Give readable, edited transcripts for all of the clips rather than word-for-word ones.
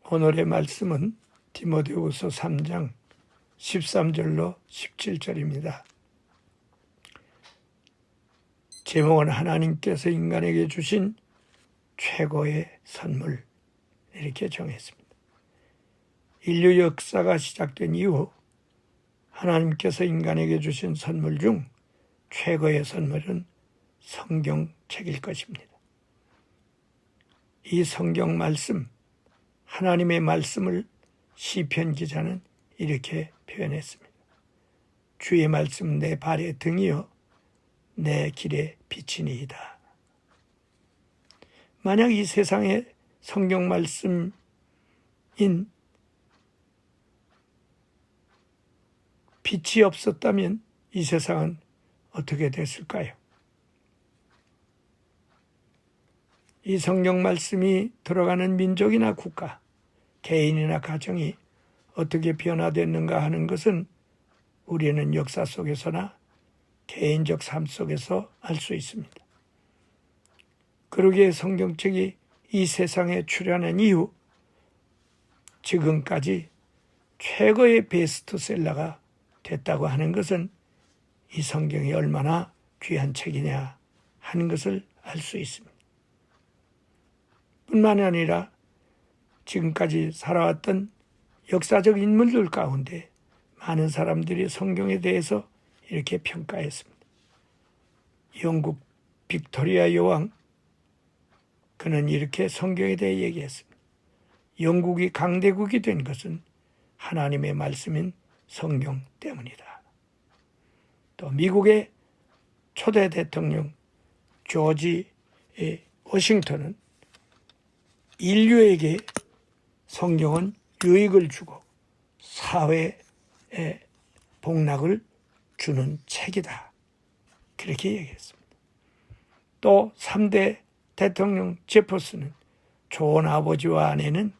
오늘의 말씀은 디모데후서 3장 13절로 17절입니다. 제목은 하나님께서 인간에게 주신 최고의 선물, 이렇게 정했습니다. 인류 역사가 시작된 이후 하나님께서 인간에게 주신 선물 중 최고의 선물은 성경책일 것입니다. 이 성경 말씀, 하나님의 말씀을 시편 기자는 이렇게 표현했습니다. 주의 말씀 내 발의 등이요 내 길의 빛이니이다. 만약 이 세상에 성경 말씀인 빛이 없었다면 이 세상은 어떻게 됐을까요? 이 성경 말씀이 들어가는 민족이나 국가, 개인이나 가정이 어떻게 변화됐는가 하는 것은 우리는 역사 속에서나 개인적 삶 속에서 알 수 있습니다. 그러기에 성경책이 이 세상에 출현한 이후 지금까지 최고의 베스트셀러가 됐다고 하는 것은 이 성경이 얼마나 귀한 책이냐 하는 것을 알 수 있습니다. 뿐만 아니라 지금까지 살아왔던 역사적 인물들 가운데 많은 사람들이 성경에 대해서 이렇게 평가했습니다. 영국 빅토리아 여왕, 그는 이렇게 성경에 대해 얘기했습니다. 영국이 강대국이 된 것은 하나님의 말씀인 성경 때문이다. 또 미국의 초대 대통령 조지 워싱턴은 인류에게 성경은 유익을 주고 사회에 복락을 주는 책이다. 그렇게 얘기했습니다. 또 3대 대통령 제퍼슨은 좋은 아버지와 아내는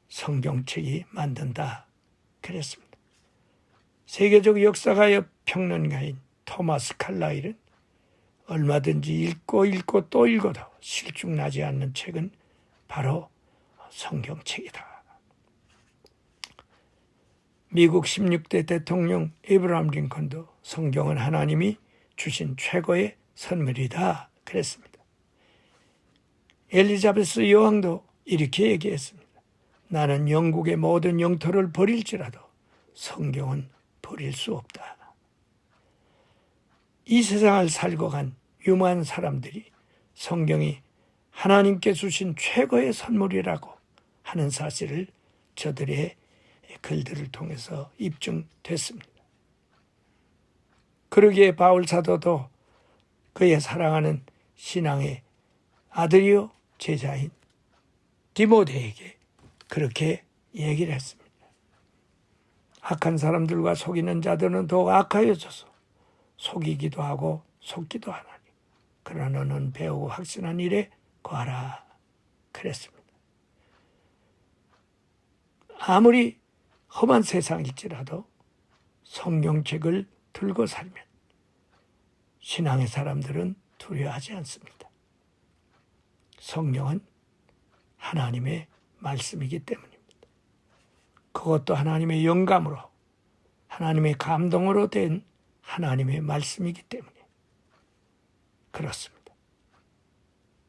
성경책이 만든다. 그랬습니다. 세계적 역사가의 평론가인 토마스 칼라일은 얼마든지 읽고 또 읽어도 실증나지 않는 책은 바로 성경책이다. 미국 16대 대통령 에이브러함 링컨도 성경은 하나님이 주신 최고의 선물이다. 그랬습니다. 엘리자베스 여왕도 이렇게 얘기했습니다. 나는 영국의 모든 영토를 버릴지라도 성경은 버릴 수 없다. 이 세상을 살고 간 유망한 사람들이 성경이 하나님께 주신 최고의 선물이라고 하는 사실을 저들의 글들을 통해서 입증됐습니다. 그러기에 바울 사도도 그의 사랑하는 신앙의 아들이요 제자인 디모데에게 그렇게 얘기를 했습니다. 악한 사람들과 속이는 자들은 더욱 악하여져서 속이기도 하고 속기도 하나니 그러나 너는 배우고 확신한 일에 거하라. 그랬습니다. 아무리 험한 세상일지라도 성경책을 들고 살면 신앙의 사람들은 두려워하지 않습니다. 성경은 하나님의 말씀이기 때문입니다. 그것도 하나님의 영감으로 하나님의 감동으로 된 하나님의 말씀이기 때문에 그렇습니다.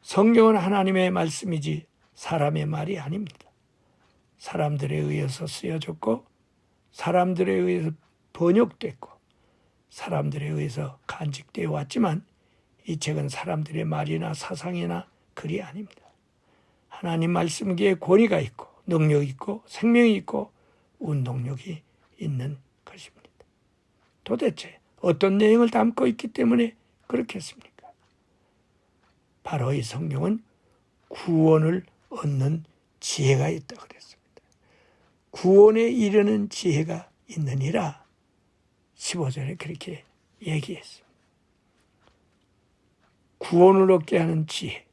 성경은 하나님의 말씀이지 사람의 말이 아닙니다. 사람들에 의해서 쓰여졌고 사람들에 의해서 번역됐고 사람들에 의해서 간직되어 왔지만 이 책은 사람들의 말이나 사상이나 글이 아닙니다. 하나님 말씀기에 권위가 있고 능력이 있고 생명이 있고 운동력이 있는 것입니다. 도대체 어떤 내용을 담고 있기 때문에 그렇겠습니까? 바로 이 성경은 구원을 얻는 지혜가 있다고 그랬습니다. 구원에 이르는 지혜가 있느니라 15절에 그렇게 얘기했습니다. 구원을 얻게 하는 지혜,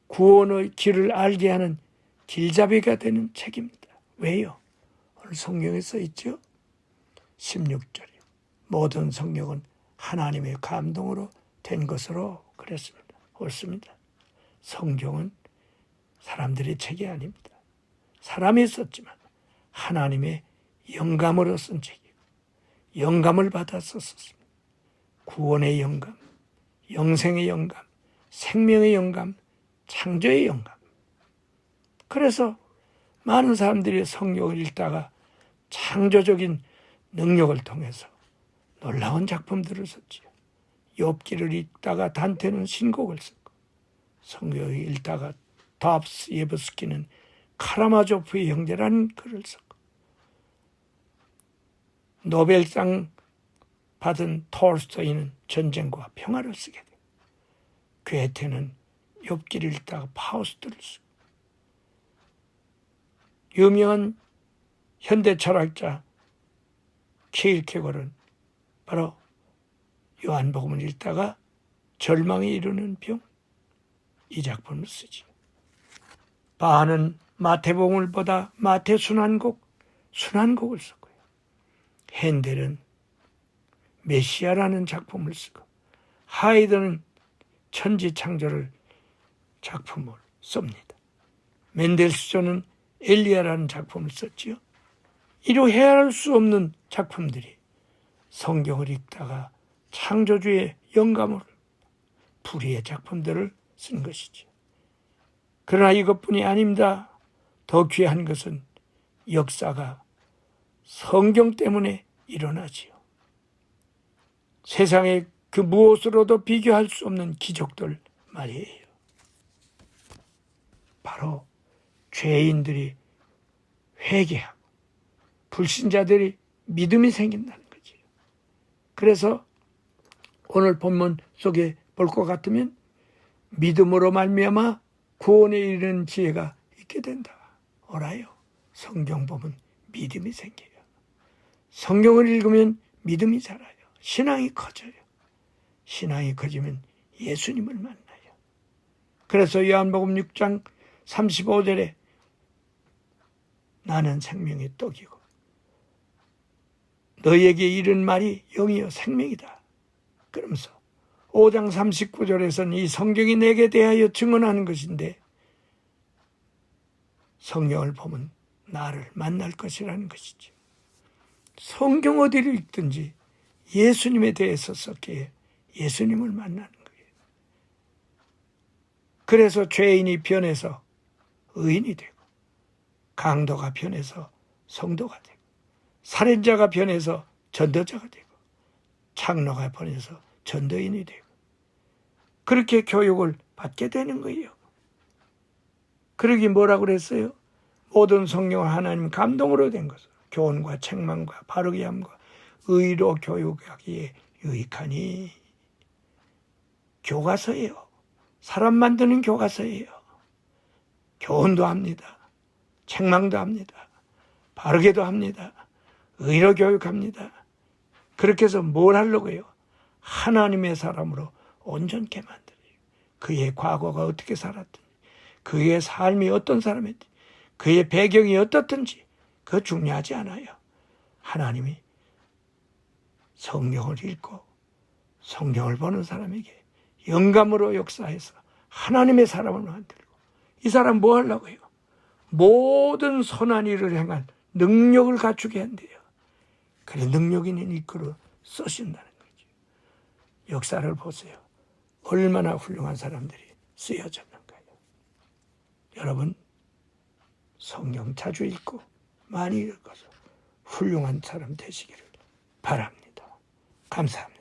구원의 길을 알게 하는 길잡이가 되는 책입니다. 왜요? 오늘 성경에 써 있죠? 16절에 모든 성경은 하나님의 감동으로 된 것으로 그랬습니다. 옳습니다. 성경은 사람들의 책이 아닙니다. 사람이 썼지만 하나님의 영감으로 쓴 책이고 영감을 받아 썼습니다. 구원의 영감, 영생의 영감, 생명의 영감, 창조의 영감. 그래서 많은 사람들이 성경을 읽다가 창조적인 능력을 통해서 놀라운 작품들을 썼지요. 욥기를 읽다가 단테는 신곡을 썼고, 성경을 읽다가 도스토옙스키는 카라마조프의 형제라는 글을 썼고, 노벨상 받은 톨스토이는 전쟁과 평화를 쓰게 되고, 괴테는 욥기를 읽다가 파우스트를 쓰고, 유명한 현대 철학자 키르케고르는 바로 요한복음을 읽다가 절망에 이르는 병, 이 작품을 쓰지. 바하는 마태복음을 보다 마태 순환곡을 썼고요. 핸델은 메시아라는 작품을 쓰고, 하이드는 천지창조를 작품을 씁니다. 멘델스존은 엘리야라는 작품을 썼지요. 이로 헤아릴 수 없는 작품들이 성경을 읽다가 창조주의 영감으로 불의의 작품들을 쓴 것이죠. 그러나 이것뿐이 아닙니다. 더 귀한 것은 역사가 성경 때문에 일어나지요. 세상에 그 무엇으로도 비교할 수 없는 기적들 말이에요. 바로 죄인들이 회개하고 불신자들이 믿음이 생긴다는 거죠. 그래서 오늘 본문 속에 볼 것 같으면 믿음으로 말미암아 구원에 이르는 지혜가 있게 된다. 알아요. 성경 보면 믿음이 생겨요. 성경을 읽으면 믿음이 자라요. 신앙이 커져요. 신앙이 커지면 예수님을 만나요. 그래서 요한복음 6장 35절에 나는 생명의 떡이고 너희에게 이른 말이 영이요 생명이다. 그러면서 5장 39절에서는 이 성경이 내게 대하여 증언하는 것인데, 성경을 보면 나를 만날 것이라는 것이죠. 성경 어디를 읽든지 예수님에 대해서 썼기에 예수님을 만나는 거예요. 그래서 죄인이 변해서 의인이 되고, 강도가 변해서 성도가 되고, 살인자가 변해서 전도자가 되고, 창노가 변해서 전도인이 되고, 그렇게 교육을 받게 되는 거예요. 그러기 뭐라고 그랬어요? 모든 성경은 하나님 감동으로 된 것을 교훈과 책망과 바르게 함과 의로 교육하기에 유익하니. 교과서예요. 사람 만드는 교과서예요. 교훈도 합니다. 책망도 합니다. 바르게도 합니다. 의로 교육합니다. 그렇게 해서 뭘 하려고요? 하나님의 사람으로 온전케 만들어요. 그의 과거가 어떻게 살았든지, 그의 삶이 어떤 사람인지, 그의 배경이 어떻든지 그거 중요하지 않아요. 하나님이 성경을 읽고 성경을 보는 사람에게 영감으로 역사해서 하나님의 사람을 만들고, 이 사람 뭐 하려고요? 모든 선한 일을 행할 능력을 갖추게 한대요. 그래, 능력 있는 일꾼으로 쓰신다는 거죠. 역사를 보세요. 얼마나 훌륭한 사람들이 쓰여졌는가요? 여러분, 성경 자주 읽고 많이 읽어서 훌륭한 사람 되시기를 바랍니다. 감사합니다.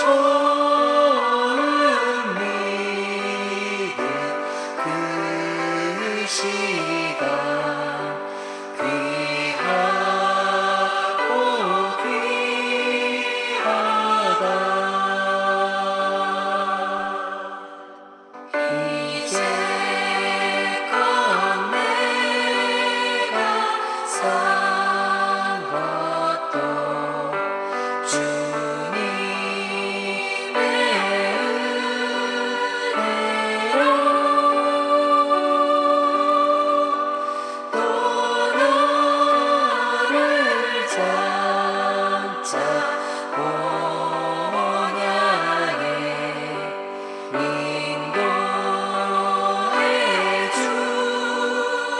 소름 믿은 그 시간 귀하고 귀하다. 이제껏 내가 산 것도 주님의 은혜로 또 너를 장차 본향에 인도해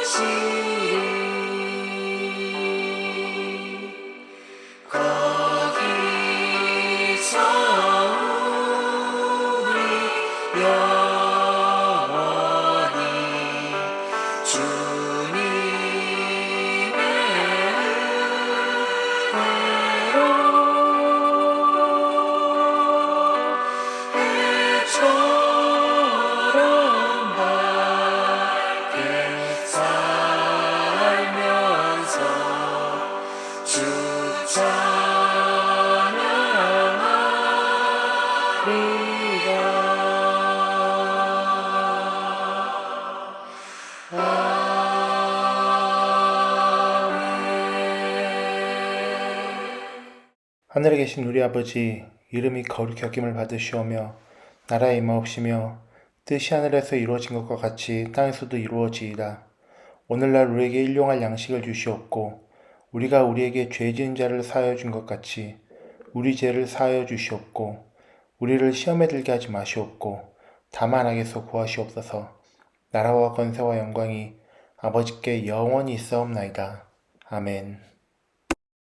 주시리. 거기서 우리 영원히 주님의 은혜로 해처럼 밝게 살면서 주 하늘에 계신 우리 아버지, 이름이 거룩히 여김을 받으시오며 나라의 임하옵시며 뜻이 하늘에서 이루어진 것과 같이 땅에서도 이루어지이다. 오늘날 우리에게 일용할 양식을 주시옵고 우리가 우리에게 죄 지은 자를 사하여 준 것 같이 우리 죄를 사하여 주시옵고 우리를 시험에 들게 하지 마시옵고 다만 악에서 구하시옵소서. 나라와 권세와 영광이 아버지께 영원히 있사옵나이다. 아멘.